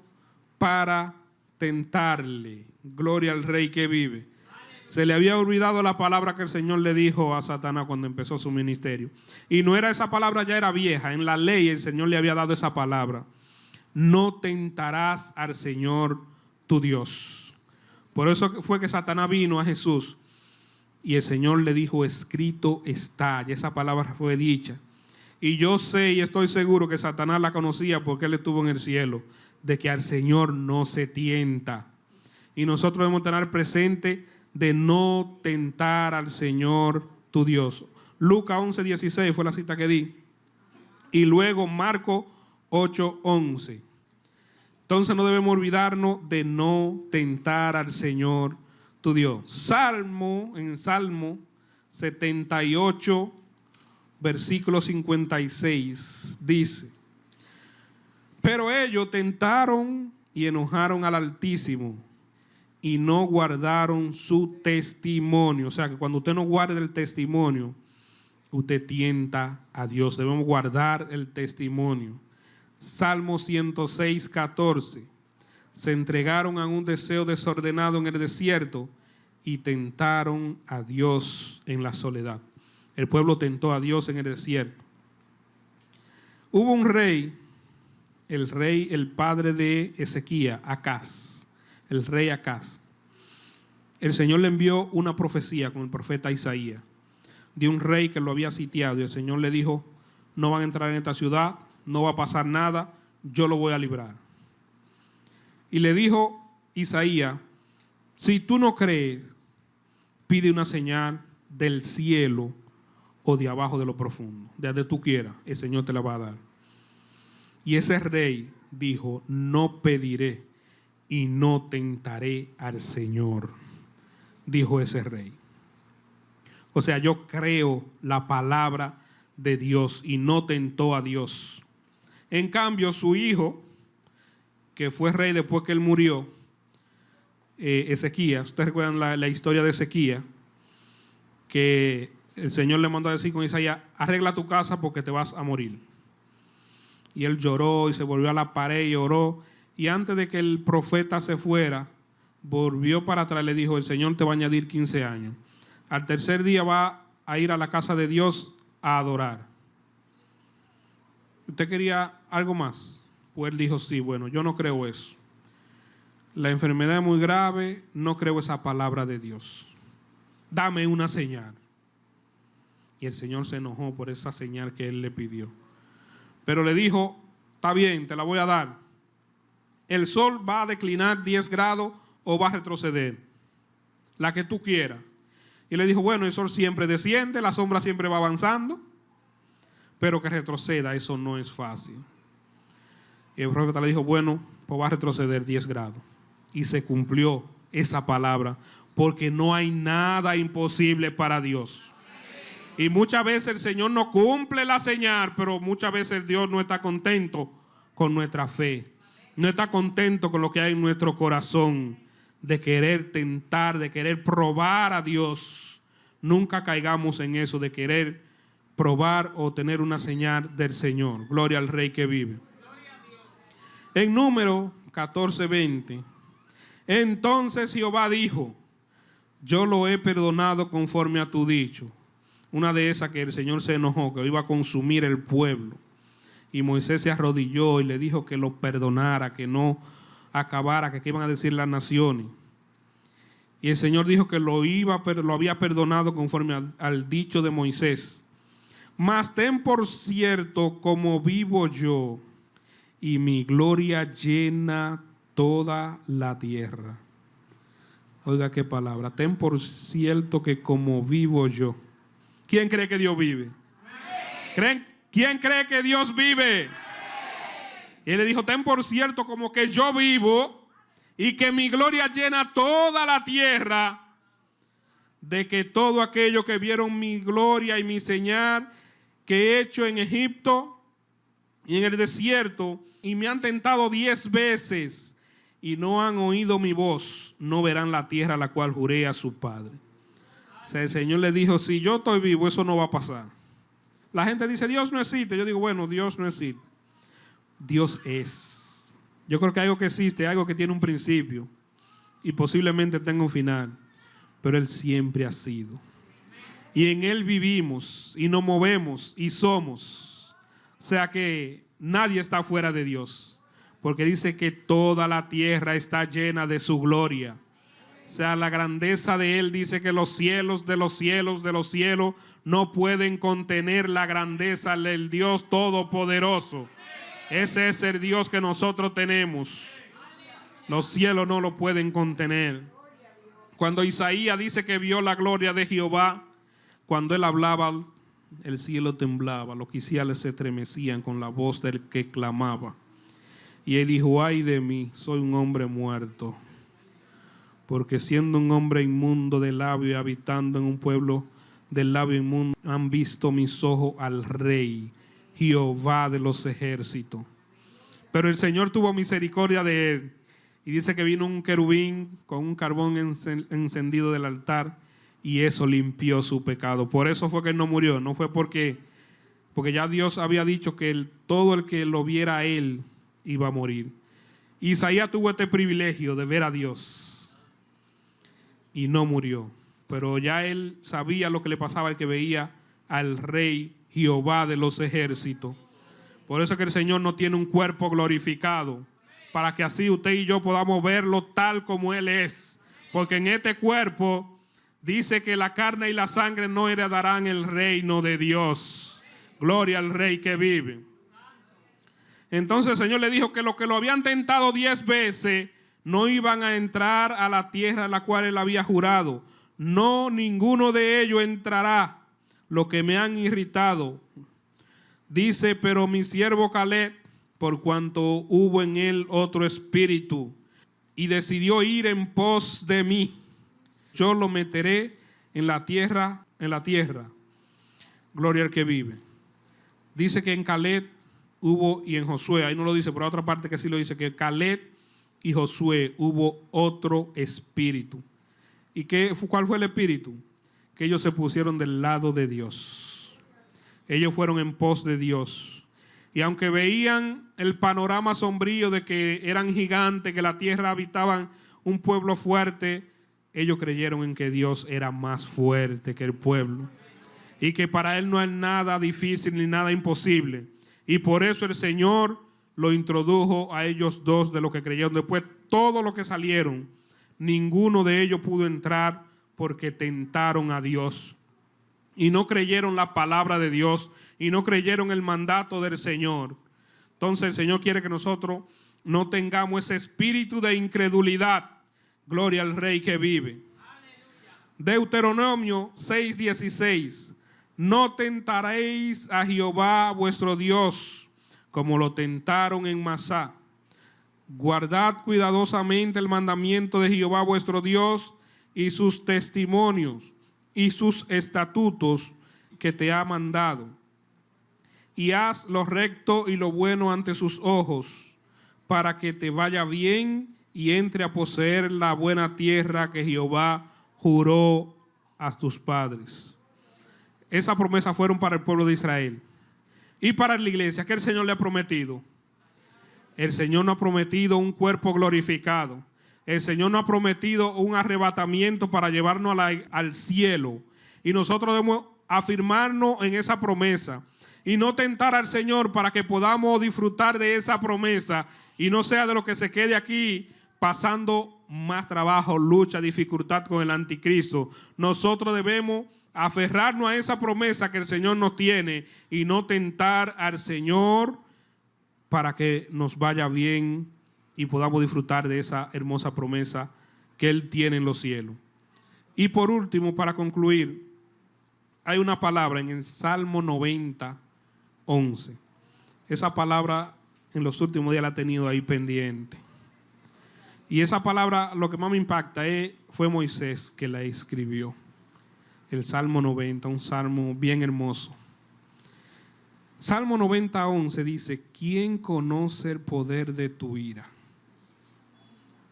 para tentarle. Gloria al Rey que vive. Se le había olvidado la palabra que el Señor le dijo a Satanás cuando empezó su ministerio. Y no era esa palabra, ya era vieja. En la ley el Señor le había dado esa palabra. No tentarás al Señor tu Dios. Por eso fue que Satanás vino a Jesús. Y el Señor le dijo, escrito está. Y esa palabra fue dicha. Y yo sé y estoy seguro que Satanás la conocía porque él estuvo en el cielo. De que al Señor no se tienta. Y nosotros debemos tener presente de no tentar al Señor tu Dios. Lucas 11:16 fue la cita que di. Y luego Marcos 8:11. Entonces no debemos olvidarnos de no tentar al Señor tu Dios. En Salmo 78, versículo 56, dice, pero ellos tentaron y enojaron al Altísimo y no guardaron su testimonio. O sea que cuando usted no guarda el testimonio, usted tienta a Dios. Debemos guardar el testimonio. Salmo 106:14. Se entregaron a un deseo desordenado en el desierto y tentaron a Dios en la soledad. El pueblo tentó a Dios en el desierto. Hubo un rey, el padre de Ezequías, Acaz, el rey Acaz. El Señor le envió una profecía con el profeta Isaías de un rey que lo había sitiado y el Señor le dijo, no van a entrar en esta ciudad, no va a pasar nada, yo lo voy a librar. Y le dijo Isaías, si tú no crees, pide una señal del cielo o de abajo de lo profundo, de donde tú quieras, el Señor te la va a dar. Y ese rey dijo, no pediré y no tentaré al Señor, dijo ese rey. O sea, yo creo la palabra de Dios y no tentó a Dios. En cambio, su hijo, que fue rey después que él murió, Ezequías, ustedes recuerdan la historia de Ezequías, que el Señor le mandó a decir con Isaías, arregla tu casa porque te vas a morir. Y él lloró y se volvió a la pared y oró. Y antes de que el profeta se fuera, volvió para atrás y le dijo, el Señor te va a añadir 15 años. Al tercer día va a ir a la casa de Dios a adorar. ¿Usted quería algo más? Pues él dijo, sí, bueno, yo no creo eso. La enfermedad es muy grave, no creo esa palabra de Dios. Dame una señal. Y el Señor se enojó por esa señal que él le pidió. Pero le dijo, está bien, te la voy a dar. el sol va a declinar 10 grados o va a retroceder, la que tú quieras. Y le dijo, bueno, el sol siempre desciende, la sombra siempre va avanzando, pero que retroceda, eso no es fácil. Y el profeta le dijo, bueno, pues va a retroceder 10 grados. Y se cumplió esa palabra, porque no hay nada imposible para Dios. Y muchas veces el Señor no cumple la señal, pero muchas veces Dios no está contento con nuestra fe. No está contento con lo que hay en nuestro corazón, de querer tentar, de querer probar a Dios. Nunca caigamos en eso, de querer probar o tener una señal del Señor. Gloria al Rey que vive. En Número 14:20. Entonces Jehová dijo, yo lo he perdonado conforme a tu dicho. Una de esas que el Señor se enojó, que iba a consumir el pueblo. Y Moisés se arrodilló y le dijo que lo perdonara, que no acabara, que iban a decir las naciones. Y el Señor dijo que lo había perdonado conforme al dicho de Moisés. Mas ten por cierto, como vivo yo, y mi gloria llena toda la tierra. Oiga qué palabra. Ten por cierto que como vivo yo. ¿Quién cree que Dios vive? ¿Quién cree que Dios vive? Y él le dijo, ten por cierto como que yo vivo y que mi gloria llena toda la tierra, de que todo aquello que vieron mi gloria y mi señal que he hecho en Egipto y en el desierto, y me han tentado 10 veces y no han oído mi voz, no verán la tierra a la cual juré a su padre. O sea, el Señor le dijo, si yo estoy vivo, eso no va a pasar. La gente dice, Dios no existe. Yo digo, bueno, Dios no existe. Dios es. Yo creo que algo que existe, algo que tiene un principio y posiblemente tenga un final, pero Él siempre ha sido. Y en Él vivimos y nos movemos y somos. O sea que nadie está fuera de Dios, porque dice que toda la tierra está llena de su gloria. O sea, la grandeza de Él dice que los cielos de los cielos de los cielos no pueden contener la grandeza del Dios Todopoderoso. Ese es el Dios que nosotros tenemos. Los cielos no lo pueden contener. Cuando Isaías dice que vio la gloria de Jehová, cuando él hablaba, el cielo temblaba, los quiciales se estremecían con la voz del que clamaba. Y él dijo, ay de mí, soy un hombre muerto, porque siendo un hombre inmundo de labio y habitando en un pueblo del labio inmundo, han visto mis ojos al Rey, Jehová de los ejércitos. Pero el Señor tuvo misericordia de él, y dice que vino un querubín con un carbón encendido del altar, y eso limpió su pecado. Por eso fue que él no murió, no fue porque ya Dios había dicho que todo el que lo viera a él iba a morir. Isaías tuvo este privilegio de ver a Dios y no murió, pero ya él sabía lo que le pasaba al que veía al Rey Jehová de los ejércitos. Por eso es que el Señor no tiene un cuerpo glorificado, para que así usted y yo podamos verlo tal como Él es, porque en este cuerpo dice que la carne y la sangre no heredarán el reino de Dios. Gloria al Rey que vive. Entonces el Señor le dijo que los que lo habían tentado 10 veces no iban a entrar a la tierra a la cual Él había jurado. No, ninguno de ellos entrará. Lo que me han irritado. Dice, pero mi siervo Caleb, por cuanto hubo en él otro espíritu, y decidió ir en pos de mí, yo lo meteré en la tierra. Gloria al que vive. Dice que en Caleb hubo, y en Josué, ahí no lo dice, pero otra parte que sí lo dice, que Caleb y Josué hubo otro espíritu. ¿Y cuál fue el espíritu? Que ellos se pusieron del lado de Dios. Ellos fueron en pos de Dios. Y aunque veían el panorama sombrío de que eran gigantes, que la tierra habitaban un pueblo fuerte, ellos creyeron en que Dios era más fuerte que el pueblo. Y que para Él no hay nada difícil ni nada imposible. Y por eso el Señor lo introdujo a ellos dos de los que creyeron. Después, todos los que salieron, ninguno de ellos pudo entrar porque tentaron a Dios. Y no creyeron la palabra de Dios y no creyeron el mandato del Señor. Entonces el Señor quiere que nosotros no tengamos ese espíritu de incredulidad. Gloria al Rey que vive. Deuteronomio 6:16. No tentaréis a Jehová vuestro Dios como lo tentaron en Masá. Guardad cuidadosamente el mandamiento de Jehová vuestro Dios y sus testimonios y sus estatutos que te ha mandado. Y haz lo recto y lo bueno ante sus ojos, para que te vaya bien y entre a poseer la buena tierra que Jehová juró a tus padres. Esa promesa fueron para el pueblo de Israel. Y para la iglesia, ¿qué el Señor le ha prometido? El Señor nos ha prometido un cuerpo glorificado. El Señor nos ha prometido un arrebatamiento para llevarnos al cielo. Y nosotros debemos afirmarnos en esa promesa y no tentar al Señor para que podamos disfrutar de esa promesa y no sea de lo que se quede aquí pasando más trabajo, lucha, dificultad con el anticristo. Nosotros debemos aferrarnos a esa promesa que el Señor nos tiene y no tentar al Señor para que nos vaya bien y podamos disfrutar de esa hermosa promesa que Él tiene en los cielos. Y por último, para concluir, hay una palabra en el Salmo 90:11. Esa palabra en los últimos días la he tenido ahí pendiente. Y esa palabra, lo que más me impacta fue Moisés que la escribió. El Salmo 90, un salmo bien hermoso. Salmo 90:11 dice: ¿Quién conoce el poder de tu ira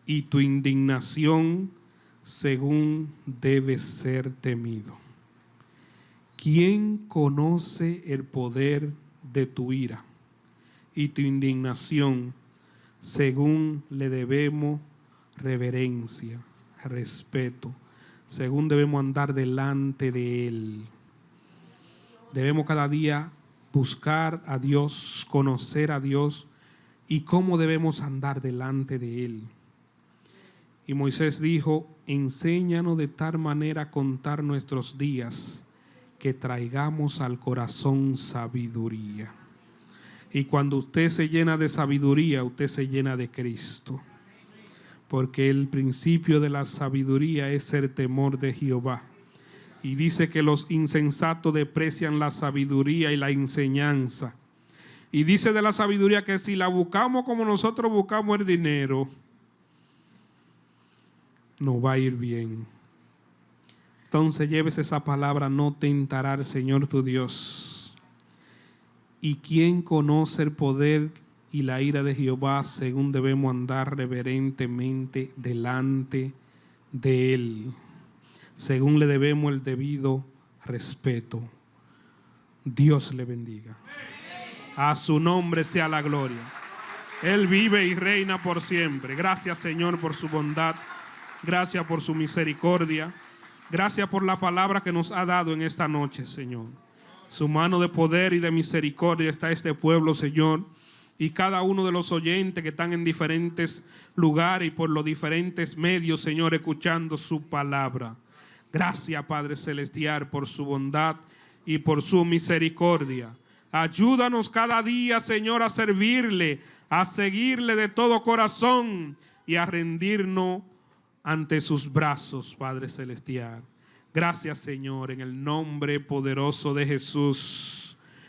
y tu indignación según debe ser temido? ¿Quién conoce el poder de tu ira y tu indignación según le debemos reverencia, respeto, según debemos andar delante de Él? Debemos cada día buscar a Dios, conocer a Dios y cómo debemos andar delante de Él. Y Moisés dijo: enséñanos de tal manera a contar nuestros días que traigamos al corazón sabiduría. Y cuando usted se llena de sabiduría, usted se llena de Cristo. Porque el principio de la sabiduría es el temor de Jehová. Y dice que los insensatos desprecian la sabiduría y la enseñanza. Y dice de la sabiduría que si la buscamos como nosotros buscamos el dinero, nos va a ir bien. Entonces llévese esa palabra: no tentará al Señor tu Dios. ¿Y quién conoce el poder y la ira de Jehová según debemos andar reverentemente delante de Él? Según le debemos el debido respeto. Dios le bendiga. A su nombre sea la gloria. Él vive y reina por siempre. Gracias, Señor, por su bondad. Gracias por su misericordia. Gracias por la palabra que nos ha dado en esta noche, Señor. Su mano de poder y de misericordia está este pueblo, Señor. Y cada uno de los oyentes que están en diferentes lugares y por los diferentes medios, Señor, escuchando su palabra. Gracias, Padre Celestial, por su bondad y por su misericordia. Ayúdanos cada día, Señor, a servirle, a seguirle de todo corazón y a rendirnos ante sus brazos, Padre Celestial. Gracias, Señor, en el nombre poderoso de Jesús.